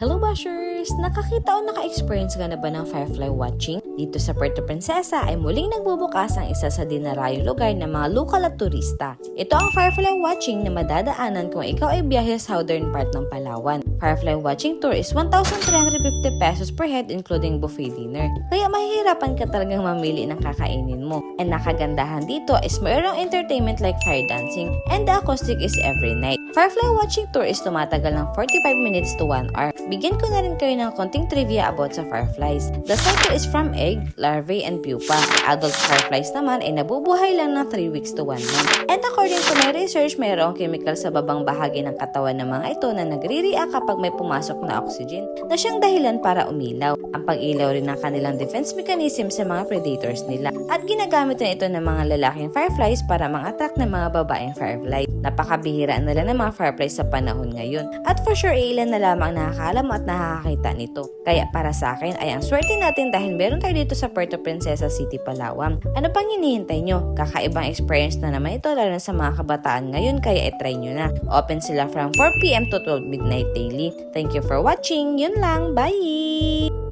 Hello bashers! Nakakita o naka-experience ka na ba ng firefly watching? Dito sa Puerto Princesa ay muling nagbubukas ang isa sa dinarayong lugar ng mga lokal at turista. Ito ang firefly watching na madadaanan kung ikaw ay biyahe sa southern part ng Palawan. Firefly watching tour is 1,350 pesos per head including buffet dinner. Kaya mahihirapan ka talagang mamili ng kakainin mo. And nakagandahan dito is mayroong entertainment like fire dancing and the acoustic is every night. Firefly watching tour is tumatagal ng 45 minutes to 1 hour. Bigyan ko na rin kayo ng konting trivia about sa fireflies. The cycle is from egg, larvae, and pupa. Adult fireflies naman ay nabubuhay lang ng 3 weeks to 1 month. And according to my research, mayroong chemical sa babang bahagi ng katawan ng mga ito na nagre-react kapag may pumasok na oxygen na siyang dahilan para umilaw. Ang pag-ilaw rin ng kanilang defense mechanism sa mga predators nila. At ginagamit na ito ng mga lalaking fireflies para mang-attract ng mga babaeng firefly. Napakabihira nila ng mga fireflies sa panahon ngayon. At for sure, ilan na lamang nakakaalam at nakakakita nito. Kaya para sa akin ay ang swerte natin dahil meron tayo dito sa Puerto Princesa City, Palawan. Ano pang hinihintay nyo? Kakaibang experience na naman ito lalo na sa mga kabataan ngayon kaya i-try nyo na. Open sila from 4 PM to 12 midnight daily. Thank you for watching. Yun lang. Bye!